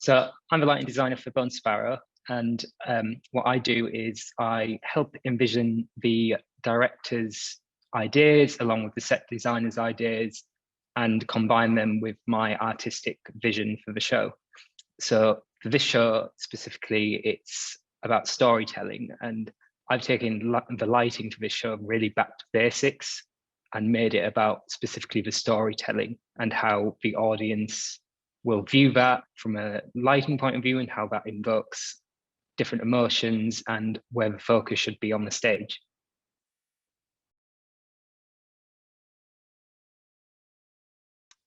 So I'm the lighting designer for Sparrow, and what I do is I help envision the director's ideas along with the set designer's ideas and combine them with my artistic vision for the show. So for this show specifically, it's about storytelling, and I've taken the lighting for this show really back to basics and made it about specifically the storytelling and how the audience will view that from a lighting point of view and how that invokes different emotions and where the focus should be on the stage.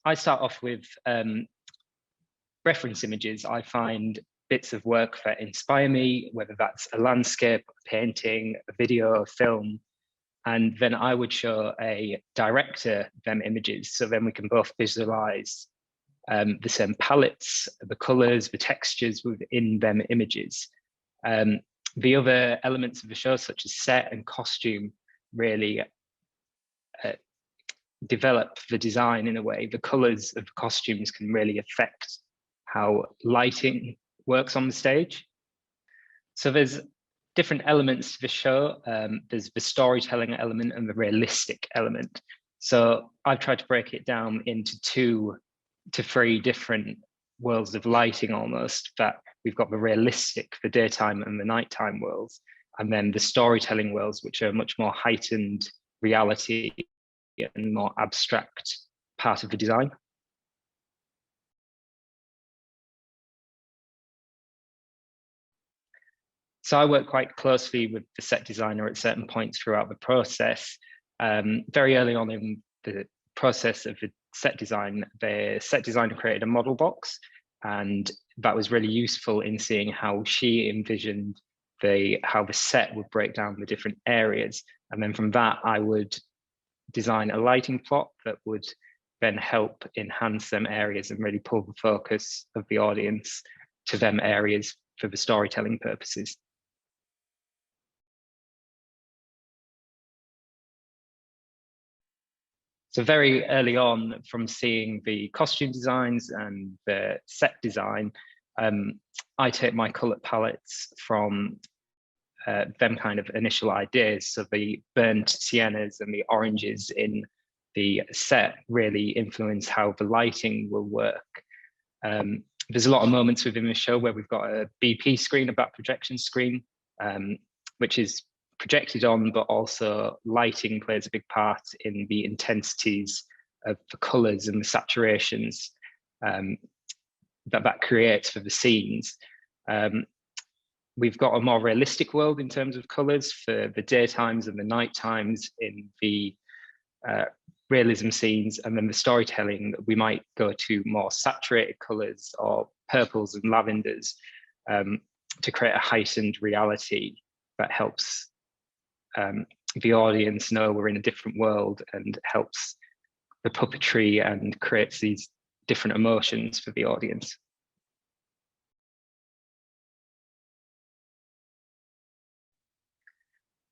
I start off with reference images. I find bits of work that inspire me, whether that's a landscape, a painting, a video, a film, and then I would show a director them images. So then we can both visualize the same palettes, the colors, the textures within them images. The other elements of the show, such as set and costume, really develop the design in a way. The colors of the costumes can really affect how lighting works on the stage. So there's different elements to the show. There's the storytelling element and the realistic element. So I've tried to break it down into 2 to 3 different worlds of lighting almost. That we've got the realistic, the daytime and the nighttime worlds, and then the storytelling worlds, which are much more heightened reality and more abstract part of the design. So I work quite closely with the set designer at certain points throughout the process. Very early on in the process of the set design, the set designer created a model box, and that was really useful in seeing how she envisioned how the set would break down the different areas. And then from that, I would design a lighting plot that would then help enhance them areas and really pull the focus of the audience to them areas for the storytelling purposes. So very early on, from seeing the costume designs and the set design, I take my color palettes from them kind of initial ideas. So the burnt siennas and the oranges in the set really influence how the lighting will work. There's a lot of moments within the show where we've got a BP screen, a back projection screen, which is projected on, but also lighting plays a big part in the intensities of the colors and the saturations that creates for the scenes. We've got a more realistic world in terms of colors for the daytimes and the night times in the realism scenes, and then the storytelling, we might go to more saturated colors or purples and lavenders to create a heightened reality that helps the audience know we're in a different world and helps the puppetry and creates these different emotions for the audience.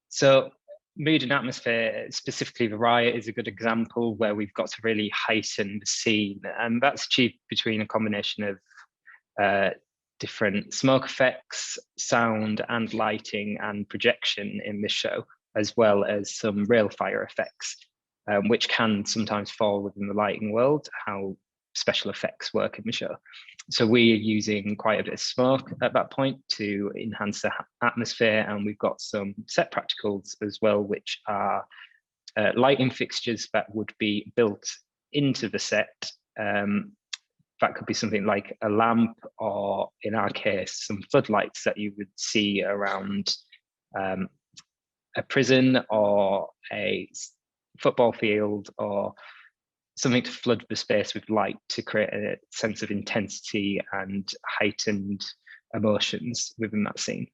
So mood and atmosphere, specifically the riot, is a good example where we've got to really heighten the scene, and that's achieved between a combination of different smoke effects, sound and lighting and projection in this show, as well as some real fire effects, which can sometimes fall within the lighting world, how special effects work in the show. So we're using quite a bit of smoke at that point to enhance the atmosphere, and we've got some set practicals as well, which are lighting fixtures that would be built into the set. That could be something like a lamp, or in our case, some floodlights that you would see around a prison or a football field, or something to flood the space with light to create a sense of intensity and heightened emotions within that scene.